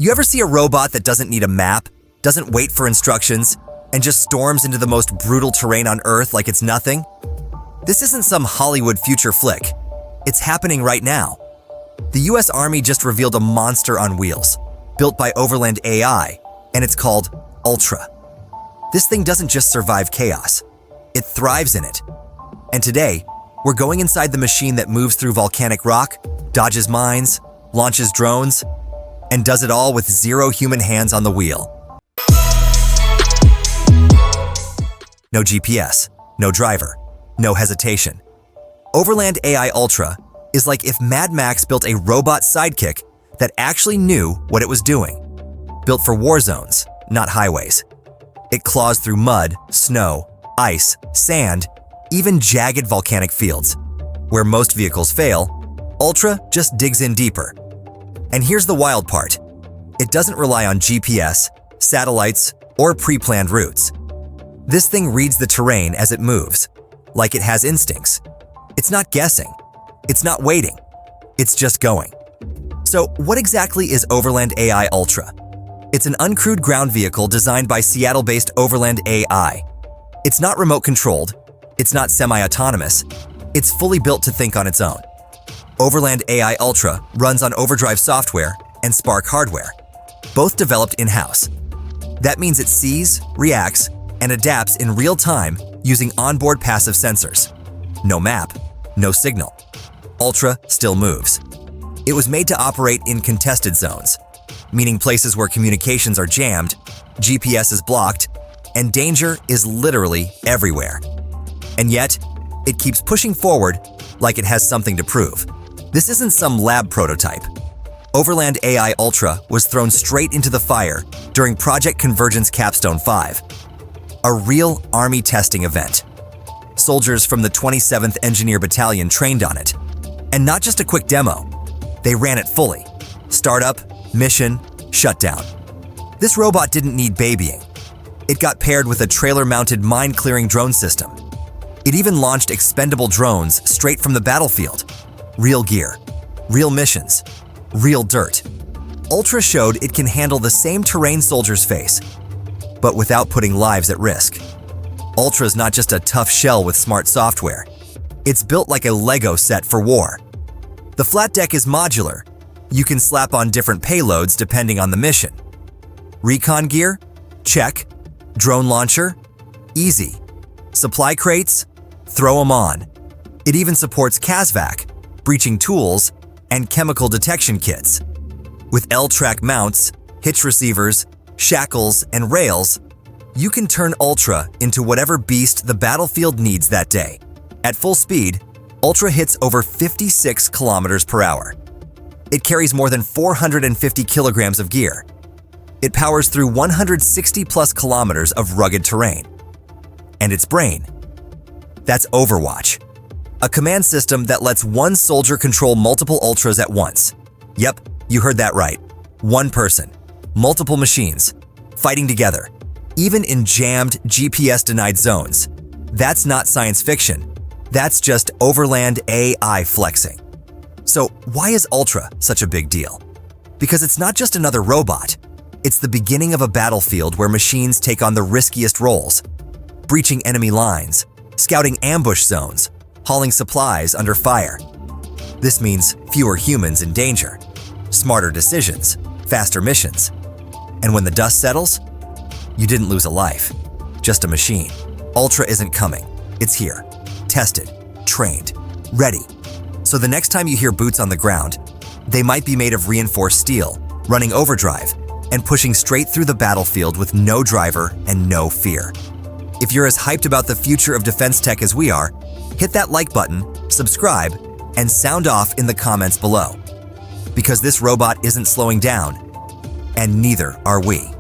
You ever see a robot that doesn't need a map, doesn't wait for instructions, and just storms into the most brutal terrain on Earth like it's nothing? This isn't some Hollywood future flick. It's happening right now. The US Army just revealed a monster on wheels, built by Overland AI, and it's called ULTRA. This thing doesn't just survive chaos, it thrives in it. And today, we're going inside the machine that moves through volcanic rock, dodges mines, launches drones, and does it all with zero human hands on the wheel. No GPS, no driver, no hesitation. Overland AI ULTRA is like if Mad Max built a robot sidekick that actually knew what it was doing. Built for war zones, not highways. It claws through mud, snow, ice, sand, even jagged volcanic fields. Where most vehicles fail, ULTRA just digs in deeper. And here's the wild part. It doesn't rely on GPS, satellites, or pre-planned routes. This thing reads the terrain as it moves, like it has instincts. It's not guessing. It's not waiting. It's just going. So what exactly is Overland AI ULTRA? It's an uncrewed ground vehicle designed by Seattle-based Overland AI. It's not remote-controlled. It's not semi-autonomous. It's fully built to think on its own. Overland AI ULTRA runs on OverDrive software and Spark hardware, both developed in-house. That means it sees, reacts, and adapts in real time using onboard passive sensors. No map, no signal. ULTRA still moves. It was made to operate in contested zones, meaning places where communications are jammed, GPS is blocked, and danger is literally everywhere. And yet, it keeps pushing forward like it has something to prove. This isn't some lab prototype. Overland AI ULTRA was thrown straight into the fire during Project Convergence Capstone 5, a real Army testing event. Soldiers from the 27th Engineer Battalion trained on it. And not just a quick demo. They ran it fully. Startup, mission, shutdown. This robot didn't need babying. It got paired with a trailer-mounted mine-clearing drone system. It even launched expendable drones straight from the battlefield. Real gear, real missions, real dirt. ULTRA showed it can handle the same terrain soldiers face, but without putting lives at risk. ULTRA's not just a tough shell with smart software. It's built like a Lego set for war. The flat deck is modular. You can slap on different payloads depending on the mission. Recon gear? Check. Drone launcher? Easy. Supply crates? Throw them on. It even supports CASVAC, breaching tools, and chemical detection kits. With L-track mounts, hitch receivers, shackles, and rails, you can turn ULTRA into whatever beast the battlefield needs that day. At full speed, ULTRA hits over 56 kilometers per hour. It carries more than 450 kilograms of gear. It powers through 160 plus kilometers of rugged terrain. And its brain? That's Overwatch, a command system that lets one soldier control multiple ULTRAs at once. Yep, you heard that right. One person, multiple machines, fighting together, even in jammed, GPS-denied zones. That's not science fiction. That's just Overland AI flexing. So why is ULTRA such a big deal? Because it's not just another robot. It's the beginning of a battlefield where machines take on the riskiest roles, breaching enemy lines, scouting ambush zones, hauling supplies under fire. This means fewer humans in danger, smarter decisions, faster missions. And when the dust settles, you didn't lose a life, just a machine. ULTRA isn't coming. It's here, tested, trained, ready. So the next time you hear boots on the ground, they might be made of reinforced steel, running OverDrive, and pushing straight through the battlefield with no driver and no fear. If you're as hyped about the future of defense tech as we are, hit that like button, subscribe, and sound off in the comments below. Because this robot isn't slowing down, and neither are we.